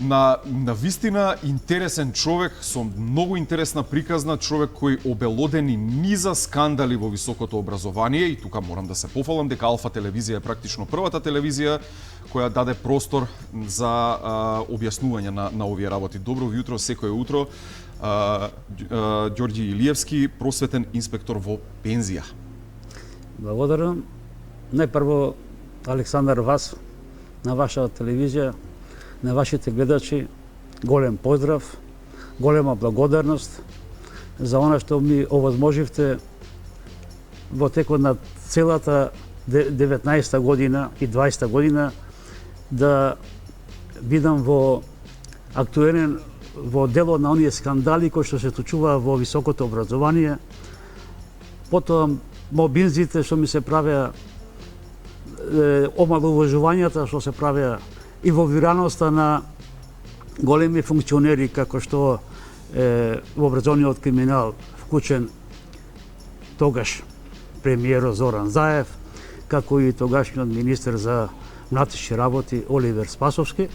на вистина интересен човек со многу интересна приказна, човек кој обелодени низа скандали во високото образование и тука морам да се пофалам дека Алфа телевизија е практично првата телевизија која даде простор за објаснување на овие работи. Добро јутро, секое утро. Ѓорѓи Илиевски, просветен инспектор во пензија. Благодарам. Најпрво, Александар, вас, на вашата телевизија, на вашите гледачи, голем поздрав, голема благодарност за она што ми овозможивте во текот на целата 19-та година и 20-та година да бидам во актуелен во дело на оние скандали кои што се случуваа во високото образование. Потоа мобинзите што ми се правеа, омалуважувањата што се правеа и во вираноста на големи функционери како што во образовниот криминал вклучен тогаш премиерот Зоран Заев, како и тогашниот министер за внатрешни работи Оливер Спасовски.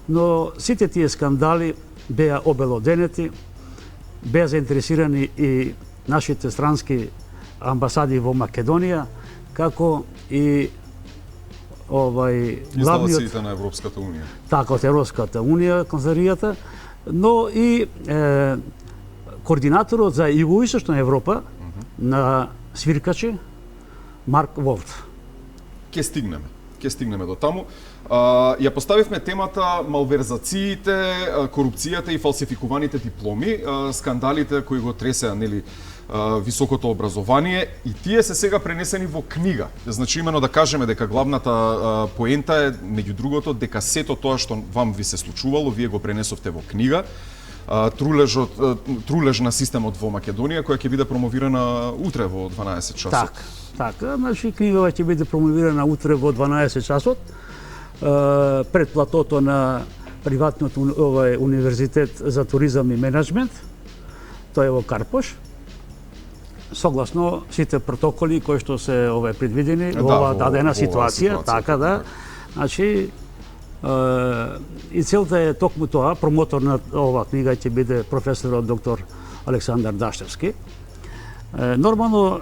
Но сите тие скандали беа обелоденети, беа заинтересирани и нашите странски амбасади во Македонија, како и инсталациите на Европската унија. Така, од Европската унија, канцеларијата, но и координаторот за Југоисточна Европа на свиркачи Марк Волт. Ке стигнеме до таму. Ја поставивме темата малверзациите, корупцијата и фалсификуваните дипломи, скандалите кои го тресеа, нели, високото образование, и тие се сега пренесени во книга. Значи, имено да кажеме дека главната поента е, меѓу другото, дека сето тоа што вам ви се случувало, вие го пренесовте во книга. Трулеж на системот во Македонија, која ќе биде промовирана утре во 12 часот. Така, значи книгава ќе биде промовирана утре во 12 часот пред платото на приватниот универзитет за туризам и менеджмент. Тој е во Карпош. Согласно сите протоколи кои што се предвидени во оваа дадена ситуација, така да. Значи и целта е токму тоа, промотор на оваа книга ќе биде професорот доктор Александар Даштевски. Нормално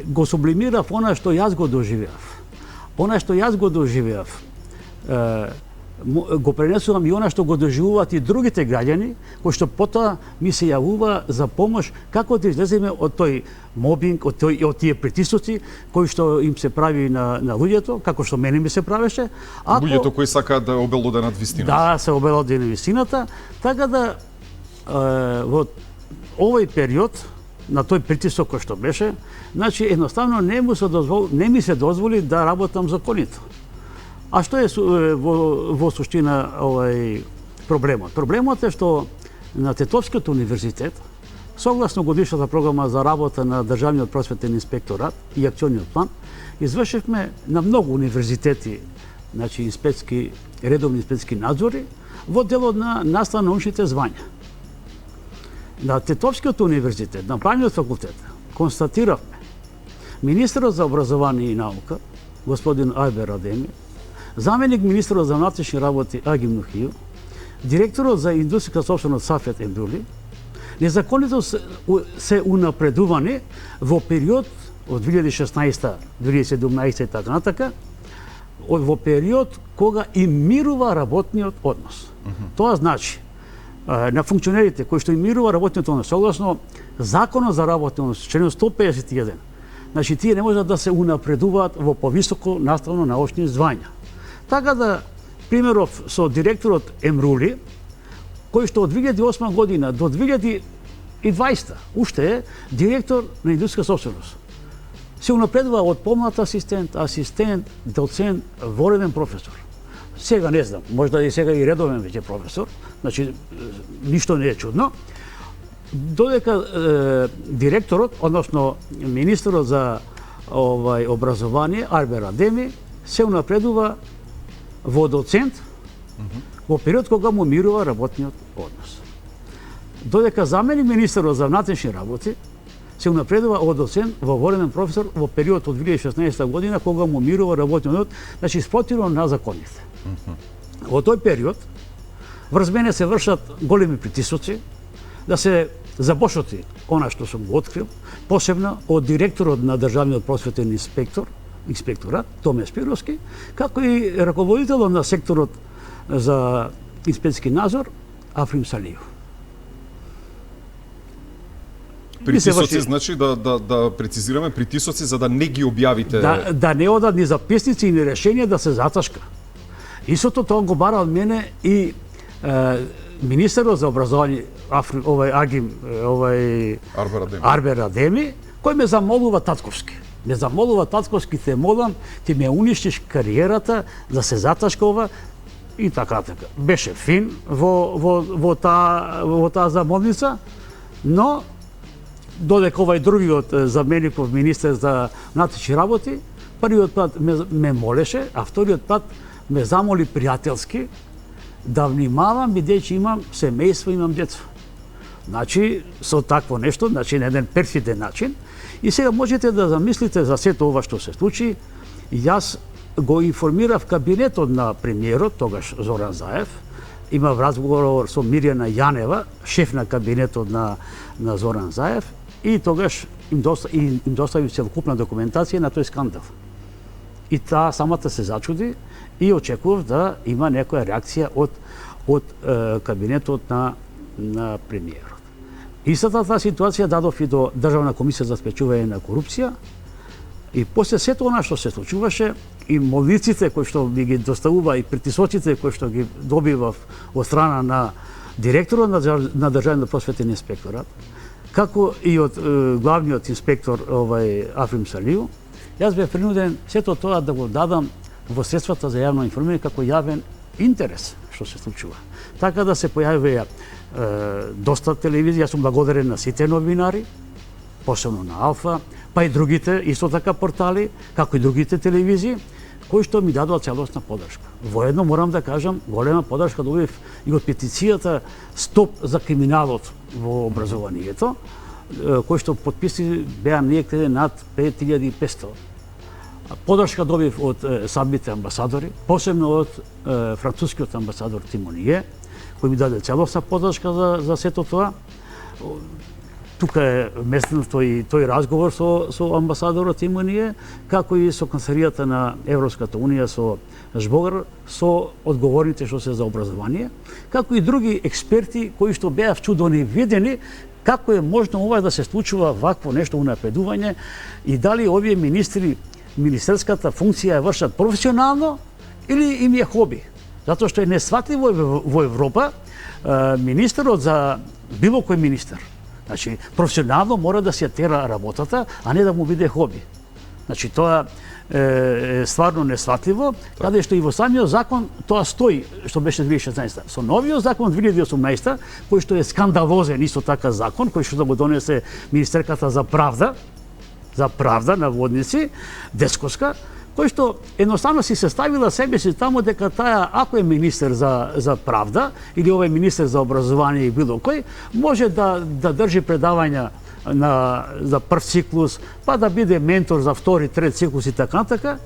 го сублимирав она што јас го доживеав. Она што јас го доживеав, го пренесувам и она што го доживуваат и другите граѓани, кои што потоа ми се јавува за помош како да излеземе од тој мобинг, од тие притисоци кои што им се прави на луѓето, како што мене ми се правеше. Луѓето кои сакаат да обелоденат вистината. Да, се обелодени вистината, така да во овој период на тој притисок кој што беше, значи едноставно не ми се дозволи да работам законито. А што е во суштина проблемот? Проблемот е што на Тетовскиот универзитет, согласно годишната програма за работа на Државниот просветен инспекторат и акциониот план, извршивме на многу универзитети, значи редовни инспекцијски надзори во делот на настава на научните звања. На Тетовскиот универзитет, на Правниот факултет, констатиравме министерот за образование и наука, господин Арбер Адеми, заменик министерот за внатрешни работи Агим Нухију, директорот за индустријска собственост Сафет Ембрули, незаконито се унапредувани во период од 2016, 2017 и така натака, во период кога им мирува работниот однос. Тоа значи, на функционерите кои што им мирува работниот однос, согласно Законот за работниот однос, член 151, значи тие не можат да се унапредуваат во повисоко наставно научни звања. Така да, примеров со директорот Емрули, кој што од 2008 година до 2020 уште е директор на индустријска собственост, се унапредува од помлад асистент, доцент, вореден професор. Сега не знам, можда и сега и редовен веќе професор, значи ништо не е чудно. Додека директорот, односно министерот за образование Арбер Адеми се унапредува во доцент во период кога му мирува работниот однос. Додека заменик министерот за внатрешни работи се унапредува од доцент во вореден професор во период од 2016 година кога му мирува работниот однос, значи спротивно на законите. Во тој период врз мене се вршат големи притисоци да се забошоти она што сум го открил, посебно од директорот на државниот просветен инспекторат Томе Спировски, како и раководителот на секторот за инспекцијски надзор Африм Салиев. Притисоци, значи да прецизираме притисоци за да не ги објавите. Да не одат ни записници и ни решенија да се заташка. Истото тоа го бара од мене и министерот за образование Арбер Адеми, кој ме замолува татковски. Ме замолува татковски, те молам, ти ме уништиш кариерата да се заташка ова и така. Беше фин во таа замолница, но додека овај другиот замеников министер за внатрешни работи, првиот пат ме молеше, а вториот пат ме замоли пријателски да внимавам бидејќи имам семејство, имам деца. Значи, со такво нешто, значи на еден перфиден начин. И сега можете да замислите за сето ова што се случи. Јас го информирав кабинетот на премиерот, тогаш Зоран Заев, имав разговор со Мирјана Јанева, шеф на кабинетот на Зоран Заев, и тогаш им доставив целокупна документација на тој скандал. И таа самата се зачуди и очекував да има некоја реакција од кабинетот на премиерот. Истата таа ситуација дадов и до Државна комисија за спречување на корупција, и после сето она што се случуваше и молниците кои што ми ги доставува и притисоците кои што ги добивав од страна на директорот на Државниот просветен инспекторат, како и од главниот инспектор Африм Салиев, јас бев принуден сето тоа да го дадам во средствата за јавно информирање како јавен интерес што се случува. Така да се појавија доста телевизија, јас сум благодарен на сите новинари, посебно на Алфа, па и другите, исто така портали, како и другите телевизии, кои што ми дадоа целосна подршка. Воедно морам да кажам, голема подршка добив и од петицијата Стоп за криминалот во образованието, кој што подписи беа некаде над 5500. Подршка добив од самите амбасадори, посебно од францускиот амбасадор Тимоние, кој ми даде целосна подршка за сето тоа. Тука е местен тој разговор со амбасадорот Тимоние, како и со канцеларијата на Европската унија со Жбогар, со одговорните што се за образование, како и други експерти кои што беа вчудени видени како е можно ова да се случува вакво нешто унапредување и дали овие министри министерската функција ја вршат професионално или им е хоби. Затоа што е несватливо во Европа министерот за било кој министер. Значи, професионално мора да се тера работата, а не да му биде хоби. Значи, тоа е стварно несватливо, каде што и во самиот закон тоа стои, што беше 2016. Со новиот закон 2018, кој што е скандалозен исто така закон, кој што го донесе Министерката за правда на водници, Десковска, кој што едноставно си се ставила себе си таму дека таа, ако е министер за правда или овој министер за образование и било кој, може да држи предавања за прв циклус, па да биде ментор за втори, трет циклус и така,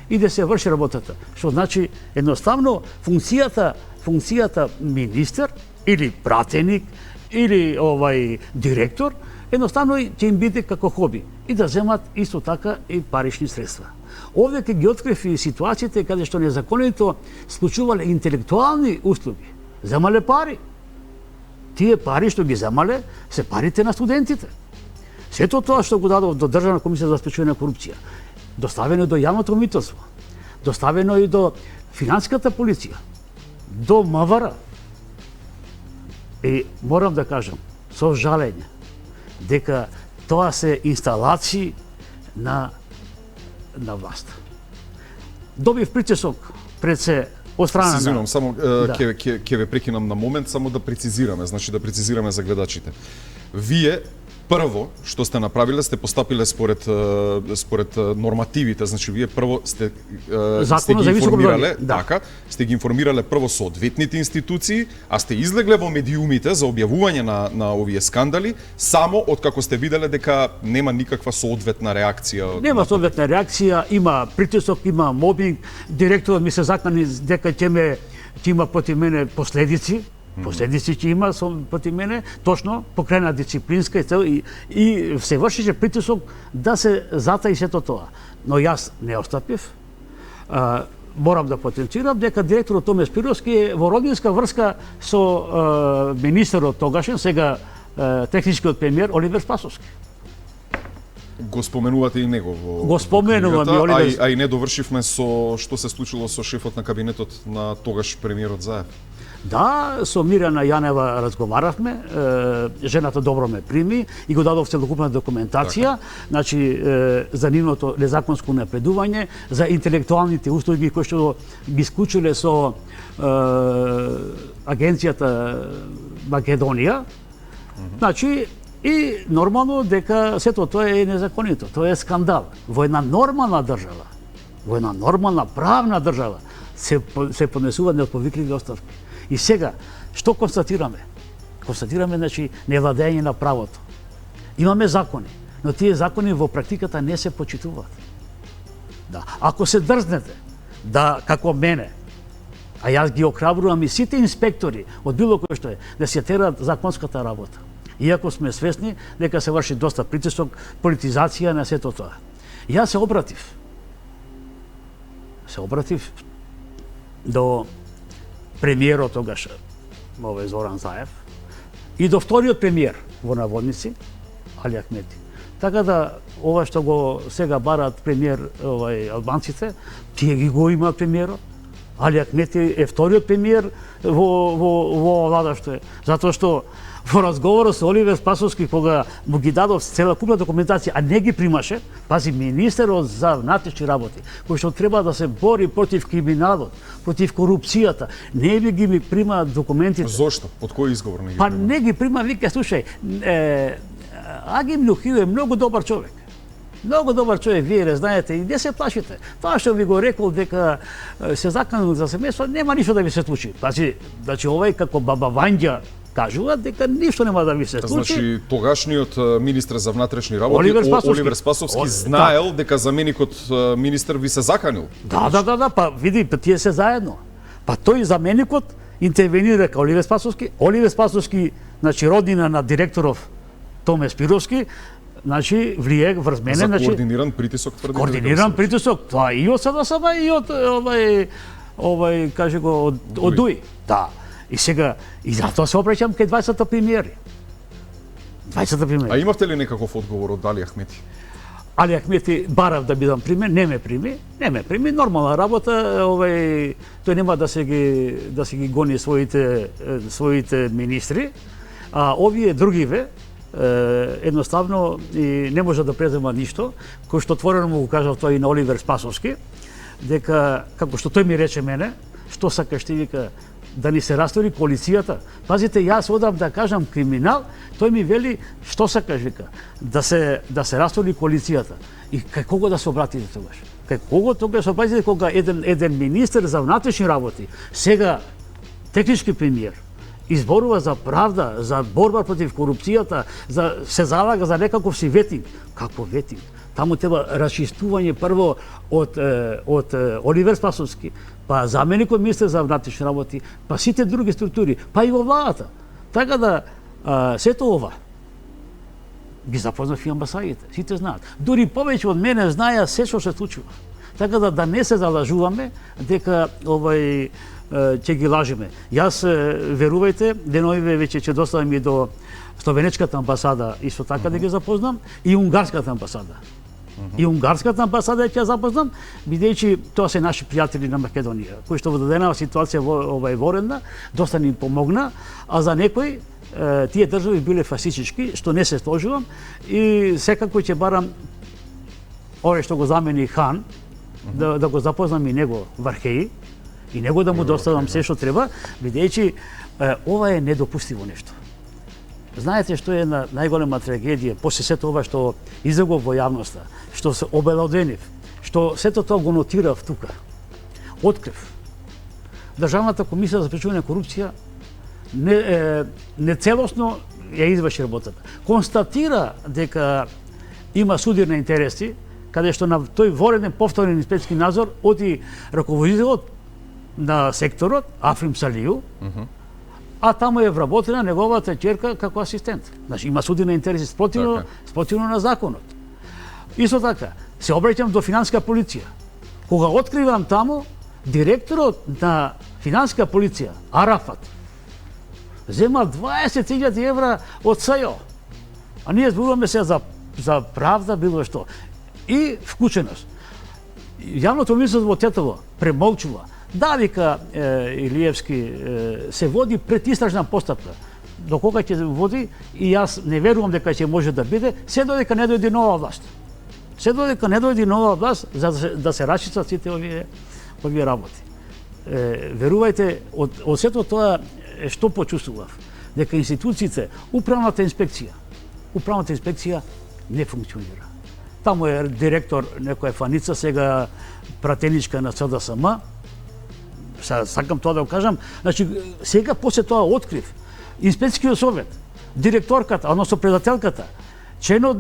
и да се врши работата. Што значи едноставно функцијата министер или пратеник или директор едноставно ќе им биде како хоби и да земат исто така и парични средства. Овде ќе ги открив и ситуациите каде што незаконито случувале интелектуални услуги, земале пари. Тие пари што ги земале се парите на студентите. Сето тоа што го дадов до Државна комисија за спречување на корупција, доставено до јавното митоство, доставено и до финансиската полиција, до МВР. И морам да кажам со жалење дека тоа се инсталации на власт. Добив притисок пред се од страна на... Извинувам, само ќе ве прекинам на момент, само да прецизираме, значи да прецизираме за гледачите. Вие прво што сте направиле, сте постапиле според нормативите, значи вие прво сте ги информирале, така, сте ги информирале прво соодветните институции, а сте излегле во медиумите за објавување на овие скандали само откако сте виделе дека нема никаква соодветна реакција. Нема соодветна реакција, има притисок, има мобинг, директорот ми се закани дека ќе ме ќе има против мене последици, последици ќе има против мене, точно покрена дисциплинска и се вршише притисок да се затаи сето тоа. Но јас не остапив. Морам да потенцирам дека директорот Томе Спировски е во родинска врска со министерот тогашен, сега техничкиот премиер Оливер Спасовски. Го споменувате и него во Го споменувам и книгата, Оливер. а и не довршивме со што се случило со шефот на кабинетот на тогаш премиерот Заев. Да, со Мирјана Јанева разговаравме, жената добро ме прими и го дадов целокупна документација, значи за нивното незаконско напредување, за интелектуалните услуги кои што ги склучиле со агенцијата Македонија. Значи и нормално дека сето тоа е незаконито, тоа е скандал. Во една нормална држава, во една нормална правна држава се поднесуваат неотповикливи оставки. И сега, што констатираме? Констатираме, значи, невладење на правото. Имаме закони, но тие закони во практиката не се почитуваат. Да. Ако се дрзнете да, како мене, а јас ги охрабрувам и сите инспектори од било кој што е, да се терат законската работа. Иако сме свесни дека се врши доста притисок, политизација на сето тоа. Јас се обратив до премиерот тогаш, Зоран Заев, и до вториот премиер во наводници, Али Ахмети. Така да, ова што го сега барат премиер албанците, тие ги го имаат премиерот. Али Ахмети е вториот премиер во влада што е. Затоа што во разговорот со Оливер Спасовски, кога му ги дадов целокупна документација, а не ги примаше, пази, министерот за внатрешни работи, кој што треба да се бори против криминалот, против корупцијата, не би ги прима документите. Зошто? Под кој изговор не ги Па прима? не ги прима, вика, слушај, Агим Люхио е многу добар човек. Многу добар човек, вие не знаете, и не се плашите. Тоа што ви го рекол дека се заканул за семејство, нема ништо да ви се случи. Значи, овој како баба Вања кажува дека ништо нема да ви се случи. Значи, тогашниот министер за внатрешни работи, Оливер Спасовски. знаел дека заменикот министер ви се заканил. Да, па види, тие се заедно. Па тој заменикот интервенира како Оливер Спасовски. Оливер Спасовски, значи роднина на директоров Томе Спировски, значи влие врз мене, За координиран притисок, тврдите. Координиран притисок, тоа и од СДСМ и од каже го од ДУИ. Да. И сега и затоа се обраќам кај 20 премиери. 20 премиери. А имавте ли некаков одговор од Али Ахмети? Али Ахмети барав да бидам примен, не ме прими, нормална работа, тој нема да се ги гони своите министри, а овие другиве едноставно и не може да презема ништо, кој што отворено му го кажав тоа и на Оливер Спасовски, дека како што тој ми рече мене, што сакаш ти, вика, да ни се растори коалицијата. Пазите, јас одам да кажам криминал, тој ми вели што сакаш, вика, да се растори коалицијата. И кај кого да се обратите тогаш? Кај кого тогаш се обратите кога еден министер за внатрешни работи, сега технички премиер, изборува за правда, за борба против корупцијата, се залага за некаков си ветинг. Како ветинг? Таму треба расчистување прво од Оливер Спасовски, па заменикот министер за внатрешни работи, па сите други структури, па и во владата. Така да сето ова ги запознав и амбасадите, сите знаат. Дури повеќе од мене знаеа се што се случува. Така да не се залажуваме дека ќе ги лажеме. Јас, верувајте, деновиве веќе ќе доставам и до Словенечката амбасада исто така да ги запознам и Унгарската амбасада. И Унгарската амбасада ќе запознам, бидејќи тоа се наши пријатели на Македонија, кои што во дадена ситуација воредна, доста ни помогна, а за некои тие држави биле фасистички, што не се сложувам и секако ќе барам овој што го замени Хан, да го запознам и него Вархеи, и него да му доставам се што треба, бидејќи ова е недопустиво нешто. Знаете што е најголема трагедија, после сето ова што излегов во јавноста, што се обелоденив, што сето тоа го нотирав тука, открив. Државната комисија за спречување на корупција нецелосно ја изврши работата. Констатира дека има судир на интереси, каде што на тој вореден повторен инспекцијски надзор оди раководителот на секторот, Африм Салију, а таму е вработена неговата ќерка како асистент. Значи има суди на интереси спротивно на законот. Исто така, се обраќам до финанска полиција. Кога откривам таму, директорот на финанска полиција, Арафат, зема 20.000 евра од СЈО. А ние зборуваме се за правда, било што. И вклученост. Јавното министерство во Тетово премолчува. Да, вика Илиевски, се води предистражна постапка. До кога ќе води, и јас не верувам дека ќе може да биде, се додека не дојде нова власт. Се додека не дојде нова власт, за да се расчистат сите овие работи. Верувајте, од сето тоа што почувствував, дека институциите, управната инспекција не функционира. Таму е директор некоја фаница, сега пратеничка на ЦДСМ. Сакам тоа да го кажам. Значи, сега после тоа открив инспекцијскиот совет, директорката, односно предателката, членот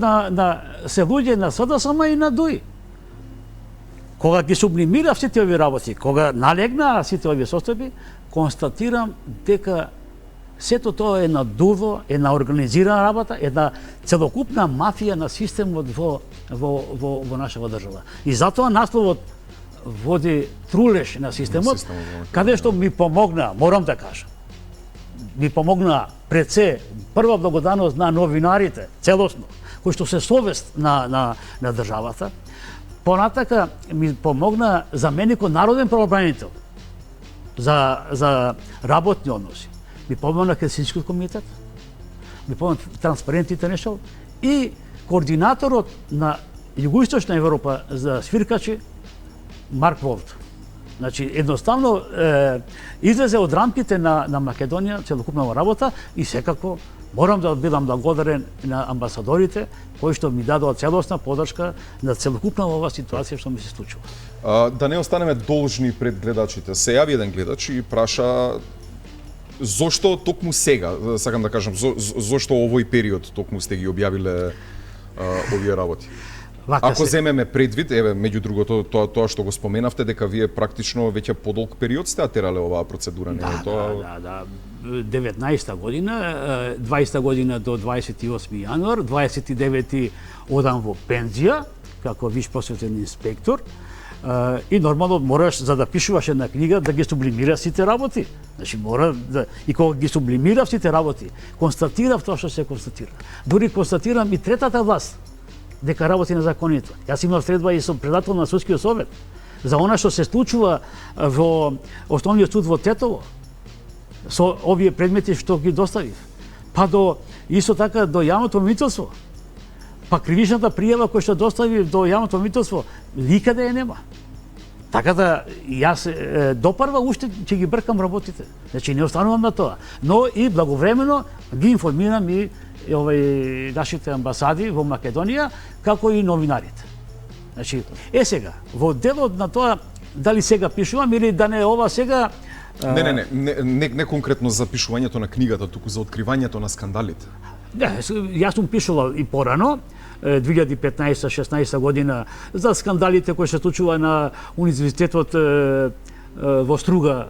се луѓе на СДСМ и на ДУИ. Кога ги сублимирав сите овие работи, кога налегнаа сите овие состојби, констатирам дека сето тоа е надуво, една организирана работа, една целокупна мафија на системот во нашава држава. И затоа насловот води трулеш на системот, каде што ми помогна, морам да кажам, ми помогна пред се прва благодарност на новинарите, целосно, кои што се совест на државата. Понатака ми помогна заменикот народен правобранител за работни односи. Ми помогна Хелсинскиот комитет, ми помогна Транспарент Интернешнл и координаторот на Југоисточна Европа за свиркачи Марк Волт. Значи, едноставно излезе од рамките на Македонија целокупна работа и секако морам да бидам благодарен на амбасадорите кои што ми дадоа целосна подршка на целокупна оваа ситуација што ми се случува. Да не останеме должни пред гледачите. Се јави еден гледач и праша зошто токму сега, сакам да кажам, зошто овој период токму сте ги објавиле овие работи? Ако земеме предвид, еве, меѓу другото, тоа што го споменавте, дека вие практично веќе подолг период сте атерале оваа процедура, не е тоа? Да. 19-та година, 20-та година до 28 јануар, 29-ти одам во пензија, како виш посветен инспектор, и нормално мораш, за да пишуваш една книга, да ги сублимираш сите работи. Значи, мора да... И кога ги сублимирав сите работи, констатирав тоа што се констатира. Дури констатирам и третата власт, дека работи незаконито. Јас имав средба и со председател на судскиот совет за она што се случува во Основниот суд во Тетово со овие предмети што ги доставив. Па исто така до јавното обвинителство. Па кривичната пријава која што доставив до јавното обвинителство никаде ја нема. Така да јас допарва уште ќе ги бркам работите. Значи не останувам на тоа, но и благовремено ги информирам и нашите амбасади во Македонија, како и новинарите. Значи, сега, во делот на тоа, дали сега пишувам или да не ова сега... Не конкретно за пишувањето на книгата, туку за откривањето на скандалите. Да, јас сум пишувал и порано, 2015-16 година, за скандалите кои се случува на Универзитетот во Струга,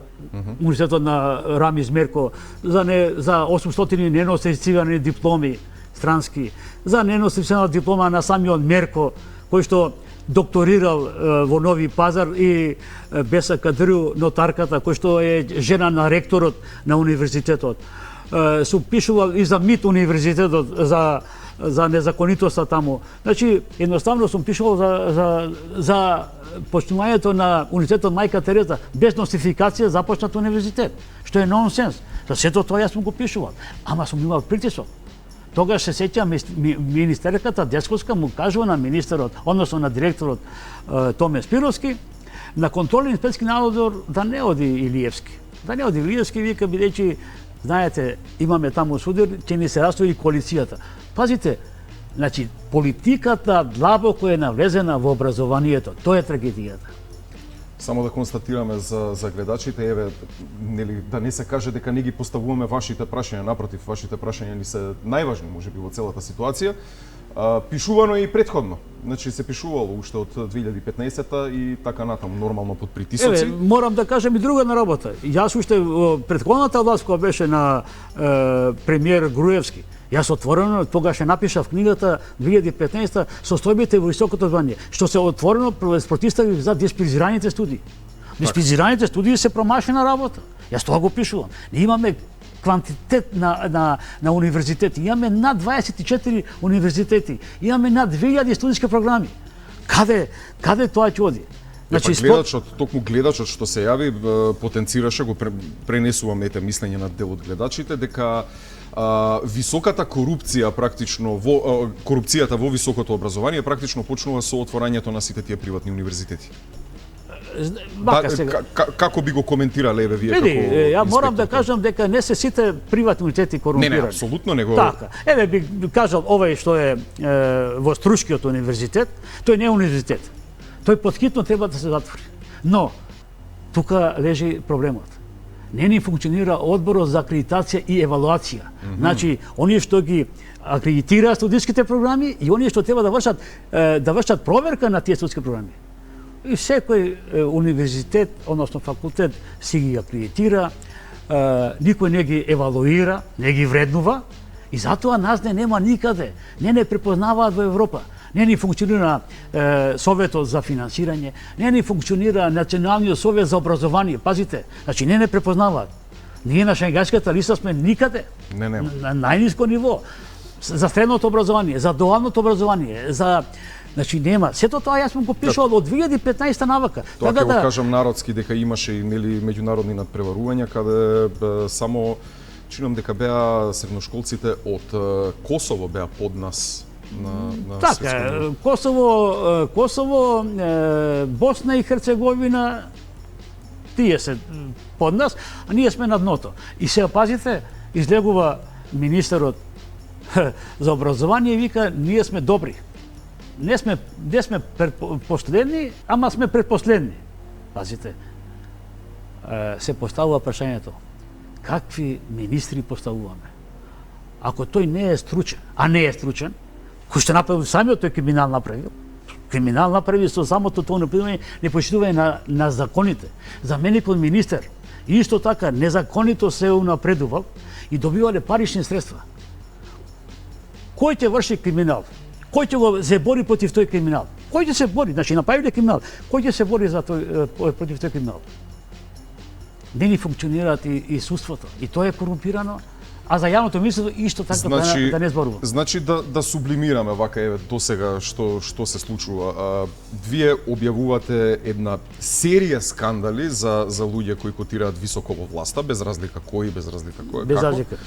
Универзитетот на Рамис Мерко, за 800 неносифицирани дипломи странски, за неносифицирана диплома на самиот Мерко, кој што докторирал во Нови Пазар, и Беса Кадрю, нотарката, кој што е жена на ректорот на универзитетот. Сум пишувал и за МИТ универзитетот, за незаконитоста таму. Значи, едноставно сум пишувал за почнувањето на Универзитетот Мајка Тереза без носификација започнат универзитет, што е нонсенс. За сето тоа јас сум го пишувал, ама сум имал притисок. Тогаш се сеќам министерката Десковска му кажува на министерот, односно на директорот Томе Спировски, на контролен инспекцијски надзор да не оди Илиевски. Да не оди Илиевски, вика, бидејќи, знаете, имаме таму судир, ќе ни се растои коалицијата. Пазите, значи, политиката длабоко е навлезена во образованието. Тоа е трагедијата. Само да констатираме за гледачите, еве, нели, да не се каже дека не ги поставуваме вашите прашања, напротив, вашите прашања ни се најважни, можеби, во целата ситуација. Пишувано е и претходно. Значи се пишувало уште од 2015-та и така натаму, нормално под притисоци. Морам да кажем и друга на работа. Јас уште претходната власт која беше на премиер Груевски, јас отворено тогаш напишав книгата 2015 состојбите во високото звание, што се отворено протиставив за диспезираните студии. Диспезираните студии се промашена работа. Јас тоа го пишувам. Ние имаме квантитет на универзитети. Имаме над 24 универзитети. Имаме над 2000 студиски програми. Каде тоа ќе оди? Значи токму гледачот што се јави потенцираше, го пренесувам мислење на дел од гледачите дека високата корупција практично корупцијата во високото образование практично почнува со отворањето на сите тие приватни универзитети. Како би го коментирале вие како ја морам да кажам дека не се сите приватни универзитети корумпирани. Не, апсолутно не го. Така. Би кажал овој што е во Струшкиот универзитет, тој не е универзитет. Тој поthitno треба да се затвори. Но тука лежи проблемот. Не ни функционира одборот за акредитација и евалуација. Значи, оние што ги акредитираат студиските програми и оние што треба да вршат проверка на тие студиски програми. И секој универзитет, односно факултет, си ги акредитира, никој не ги евалуира, не ги вреднува и затоа нас не нема никаде. Не препознаваат во Европа. Не ни функционира Советот за финансирање, не ни функционира Националниот совет за образование. Пазите, значи не препознаваат. Ние на Шенгенската листа сме никаде. На најниско ниво. За средното образование, за дуалното образование, значи нема. Сето тоа јас сум го пишал од 2015 навака. Тоа ќе го кажам народски дека имаше и меѓународни надпреварувања каде само чинам дека беа средношколците од Косово беа под нас на така, Косово, Босна и Херцеговина, тие се под нас, а ние сме на дното. И се пазите, излегува министерот за образование и вика, ние сме добри. Не сме последни, ама сме предпоследни. Пазите, се поставува прашањето, какви министри поставуваме? Ако тој не е стручен, а не е стручен, кој што направил самиот тој криминал направи со самото тоа не почитување на законите. За мене кој министер, исто така незаконито се унапредувал и добивале парични средства. Кој ќе врши криминал? Кој ќе го се бори против тој криминал? Кој ќе се бори? Значи направиле криминал. Кој ќе се бори за против тој криминал? Не ни функционираат и судството. И тоа е корумпирано. А за јавното мислење исто така да не зборува. Значи да сублимираме вака досега што се случува. Вие објавувате една серија скандали за луѓе кои котираат високо во власта, без разлика кои, без разлика кој без како. Разлика.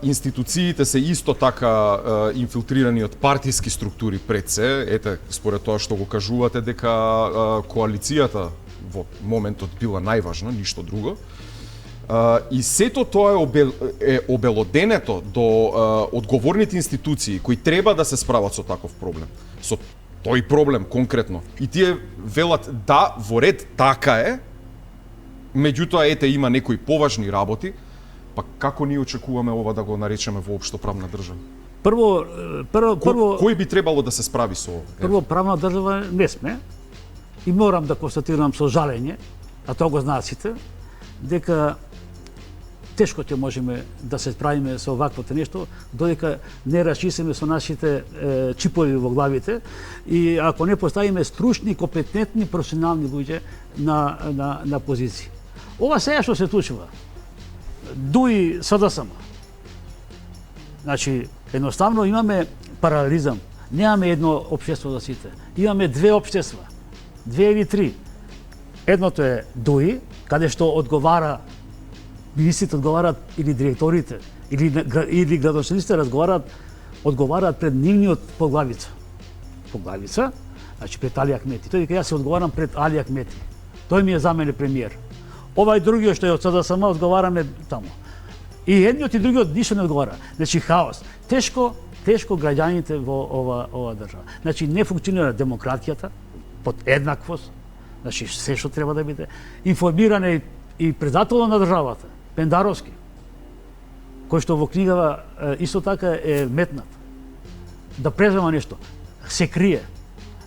Институциите се исто така инфилтрирани од партиски структури пред се. Ете, според тоа што го кажувате дека коалицијата во моментот била најважна, ништо друго. И сето тоа е обелоденето до одговорните институции кои треба да се справат со таков проблем. Со тој проблем конкретно. И тие велат да, во ред така е, меѓутоа ете има некои поважни работи, па како ние очекуваме ова да го наречеме воопшто правна држава? Прво кој би требало да се справи со ова? Прво правна држава не сме. И морам да констатирам со жалење, а тоа го знаат сите, дека тешко ќе можеме да се справиме со оваквото нешто, додека не расчистиме со нашите чипови во главите и ако не поставиме стручни, компетентни, професионални луѓе на позиции. Ова сега што се случува, ДУИ СДСМ. Значи, едноставно имаме паралелизам. Немаме едно општество за сите. Имаме две општества. 2 или 3. Едното е ДУИ, каде што одговара министрите одговараат или директорите или градоначалниците одговараат пред нивниот поглавица, значи пред Али Ахмети. Тој дека јас се одговарам пред Али Ахмети. Тој ми е замене премиер. Овај другиот што е од СДСМ одговараме таму. И едниот и другиот ништо не одговара. Значи хаос. Тешко граѓаните во ова држава. Значи не функционира демократијата под еднаквост. Значи се што треба да биде информиране и председателот на државата, Пендаровски, кој што во книгава исто така е метнат. да презема нешто, се крие.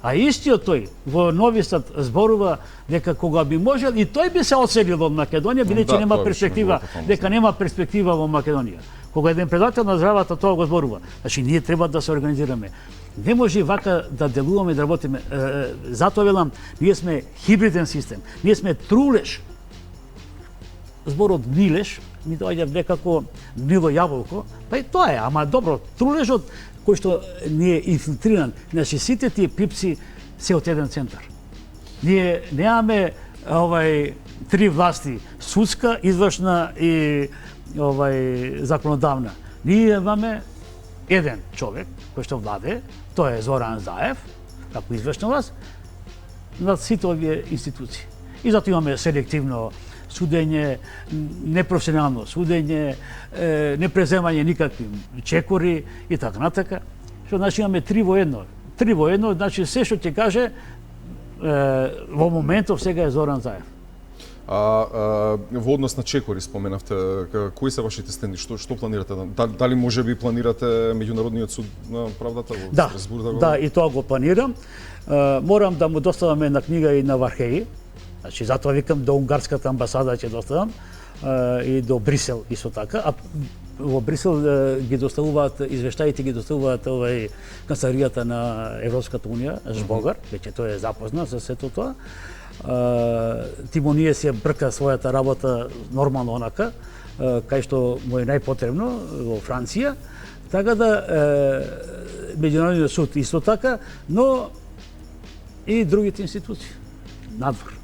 А истиот тој во Нови Сад зборува дека кога би можел и тој би се одселил од Македонија, бидејќи нема тоа перспектива, дека нема перспектива во Македонија. Кога еден председател на здравата тоа го зборува. Значи ние треба да се организираме. Не може вака да делуваме, да работиме. Затоа велам, ние сме хибриден систем. Ние сме трулеш. Зборот гнилеш ми доаѓа некако гнило јаболко, па и тоа е, ама добро, трулежот кој што не е инфилтриран, значи сите тие пипци се од еден центар. Ние немаме три власти, судска, извршна и законодавна. Ние имаме еден човек кој што владе, тоа е Зоран Заев, како извршна власт, над сите овие институции. И затоа имаме селективно судење, непрофесионално судење, непреземање никакви чекори и така натака. Што значи имаме 3 во 1. 3 во 1, значи се што ќе каже во моментов сега е Зоран Заев. Во однос на чекори споменавте, кои се вашите стенди, што планирате? Дали може би планирате меѓународниот суд на правдата во Страсбург? Да, и тоа го планирам. Морам да му доставам една книга и на Вархеи. Значи, затоа викам до унгарската амбасада ќе доставам и до Брисел исто така. А во Брисел ги доставуваат извештаите, ги доставуваат канцеларијата на Европската унија, Жбогар, веќе тој е запознат со сето тоа. Тимоние се брка својата работа нормално онака, кај што му е најпотребно во Франција. Така да меѓународниот суд исто така, но и другите институции надвор.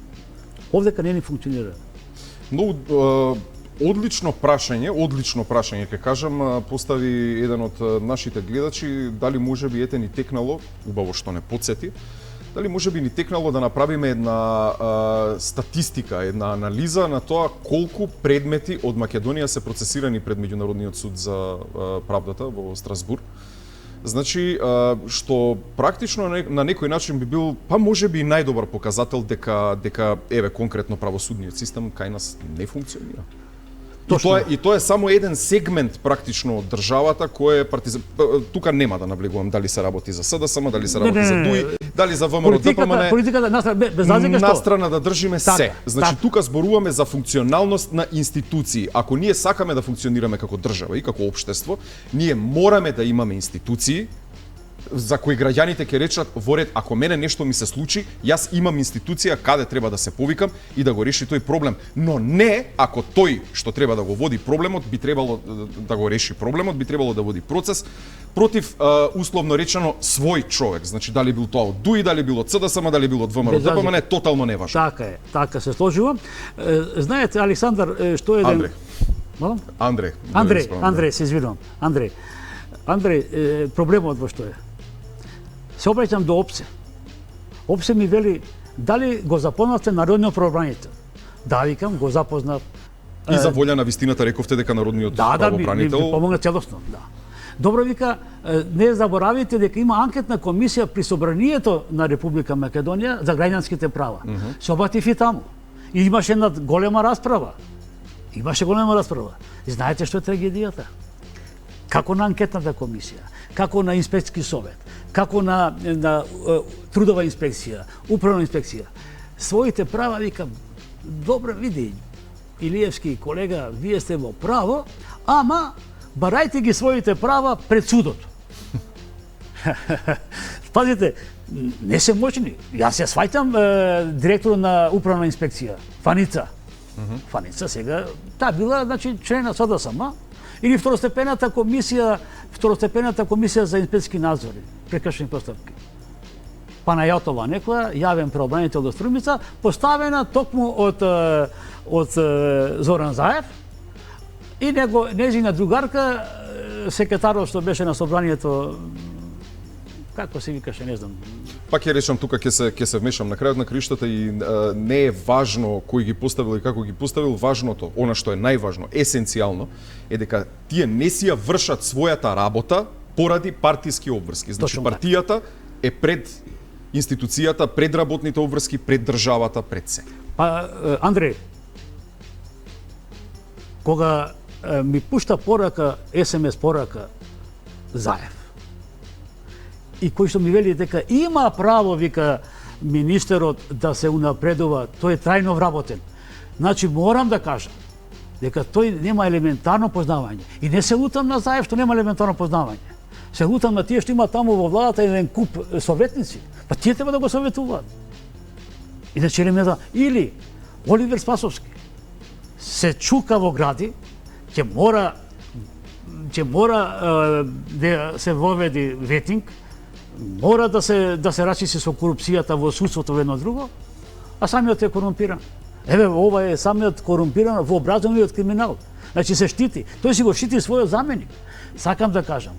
Овдека не ни функционира. Но одлично прашање ќе кажам, постави еден од нашите гледачи, дали може би ете ни текнало, убаво што не подсети, дали може би ни текнало да направиме една статистика, една анализа на тоа колку предмети од Македонија се процесирани пред Меѓународниот суд за правдата во Страсбург. Значи, што практично на некој начин би бил, па може би и најдобар показател дека еве конкретно правосудниот систем кај нас не функционира. И тоа е само еден сегмент практично од државата кој е тука нема да навлегувам дали се работи за СДСМ, дали се работи за ДУИ, дали за ВМРО ДПМН. Политиката без разлика што настрана да држиме се. Значи тука зборуваме за функционалност на институции. Ако ние сакаме да функционираме како држава и како општество, ние мораме да имаме институции за кои граѓаните ќе речат во ред, ако мене нешто ми се случи, јас имам институција каде треба да се повикам и да го реши тој проблем. Но не ако тој што треба да го води проблемот, би требало да го реши проблемот, би требало да води процес против условно речено свој човек. Значи дали бил тоа од ДУИ, дали бил од СДСМ, дали бил од ВМРО ДПМН, тотално неважно. Така е, така се сложувам. Знаете, Александар, што е еден... Андреј, се извинувам. Андреј, проблемот во што е? Се обраќам до ОПСЕ. ОПСЕ ми вели, дали го запознавте народниот правобранител? Да, викам, го запознав. И за волја на вистината рековте дека народниот правобранител... Да, ми помогна целосно, да. Добро, вика, не заборавите дека има анкетна комисија при Собранието на Република Македонија за граѓанските права. Се обатив и таму. И имаше една голема расправа. И знаете што е трагедијата? Како на анкетната комисија, како на инспекцијски совет, како на трудова инспекција, управна инспекција. Своите права, викам, добро види, Илиевски колега, вие сте во право, ама барајте ги своите права пред судот. Пазите, не се мочни. Јас ја сваќам директор на управна инспекција, Фаница. Фаница сега, таа била, значи, член на СДСМ, или второстепената комисија за инспекцијски надзори, прекршени постапки. Панајотова некоја, јавен правобранител до Струмица, поставена токму од Зоран Заев и нејзина другарка, секретарот што беше на собранието, како се викаше, не знам. Па ќе речам тука ќе се вмешам на крајот на краиштата и не е важно кој ги поставил и како ги поставил, важното, она што е најважно, есенцијално е дека тие не си ја вршат својата работа поради партиски обврски. Значи партијата е пред институцијата, пред работните обврски, пред државата, пред се. Па Андреј, кога ми пушта порака, СМС порака Заев, и кој што ми вели дека има право, вика министерот, да се унапредува, тој е трајно вработен. Значи морам да кажам дека тој нема елементарно познавање. И не се лутам на Заев што нема елементарно познавање. Се лутам на тие што има таму во владата еден куп советници. Па тие треба да го советуваат. Иначе елементарно. Или Оливер Спасовски се чука во гради, ќе мора да се воведи ветинг, мора да се рачиси со корупцијата во судството во едно друго, а самиот е корумпиран. Еве, ова е самиот корумпиран во образовниот криминал. Значи се штити. Тој си го штити својот заменик. Сакам да кажам,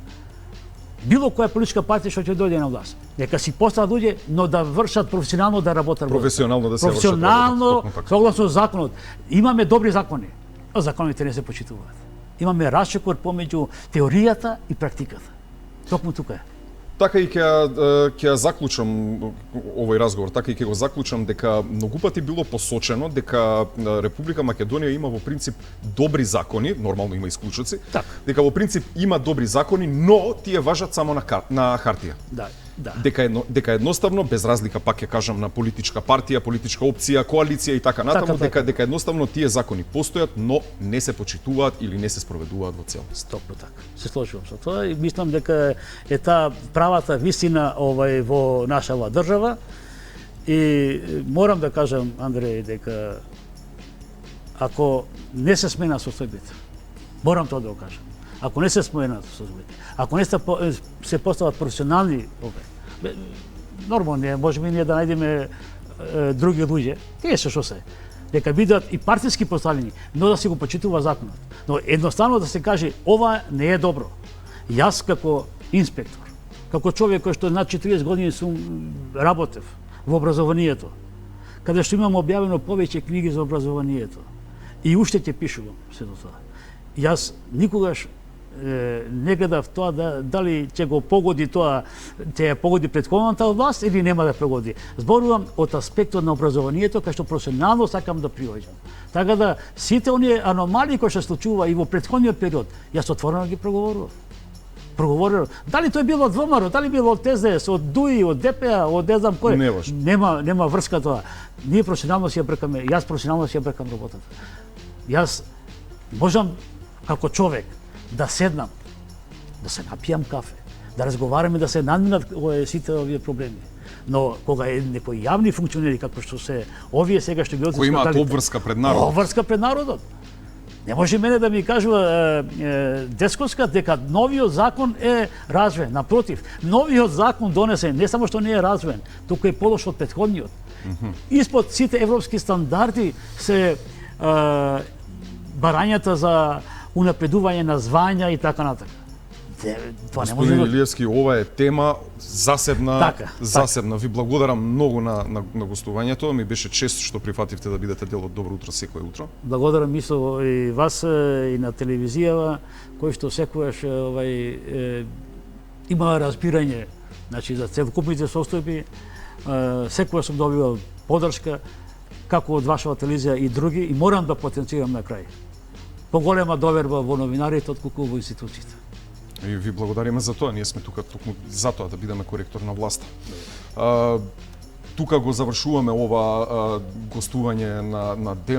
било која политичка партија што ќе дојде на власт, нека си постават луѓе, но да вршат професионално, да работат. Професионално да се вршат. Професионално, согласно законот. Имаме добри закони, а законите не се почитуваат. Имаме расчекор помеѓу теоријата и практиката. Токму тука е. Така и ќе заклучам овој разговор, така и ќе го заклучам дека многу пати било посочено дека Република Македонија има во принцип добри закони, нормално има исклучоци, так. Дека во принцип има добри закони, но тие важат само на хартија. Да. Дека едноставно, без разлика пак ќе кажам на политичка партија, политичка опција, коалиција и така натаму, дека едноставно тие закони постојат, но не се почитуваат или не се спроведуваат во целост. Токму така. Се сложувам со тоа и мислам дека е таа правата вистина во нашава држава. И морам да кажам, Андреј, дека ако не се смена состојбите, морам тоа да го кажам. Ако не се сменат состојбите, ако не се постават професионални, нормално е, можеби ние да најдеме други луѓе, тие се што се, дека бидат и партиски поставени, но да се го почитува законот. Но едноставно да се каже, ова не е добро. Јас како инспектор, како човек кој што над 40 години сум работев во образованието, каде што имам објавено повеќе книги за образованието, и уште ќе пишувам се до тоа. Јас никогаш не гледав тоа дали ќе го погоди тоа, ќе ја погоди претходната власт или нема да погоди. Зборувам од аспектот на образованието, кај што професионално сакам да приоѓам. Така да сите оние аномалии кои се случува и во претходниот период, јас отворено ги проговорував. Дали тој било од ВМРО, дали било од ТЗС, од ДУИ, од ДПА, од не знам кој. Нема врска тоа. Ние професионално си ја бркаме, јас професионално си ја бркам работата. Јас можам како човек да седнам, да се напијам кафе, да разговараме, да се надминат сите овие проблеми. Но кога е некои јавни функционери како што се овие сега што ги кои имаат обврска пред народот. Обврска пред народот. Не може мене да ми кажува Десковска дека новиот закон е развоен. Напротив, новиот закон донесен не само што не е развоен, туку е полош од претходниот. Испод сите европски стандарди се барањата за унапредување на звања и така натака. Тоа не може. Господин Илиевски, ова е тема засебна. Така. Ви благодарам многу на гостувањето. Ми беше чест што прифативте да бидете дел од Добро утро секој утро. Благодарам мисло и вас и на телевизијава, кој што секогаш има разбирање, значи за целокупните состојби. Секогаш сум добивал поддршка како од вашава телевизија и други, и морам да потенцирам на крај. Поголема доверба во новинарите отколку во институциите. И ви благодариме за тоа. Ние сме тука токму за тоа да бидеме коректор на власта. Тука го завршуваме ова гостување на ден.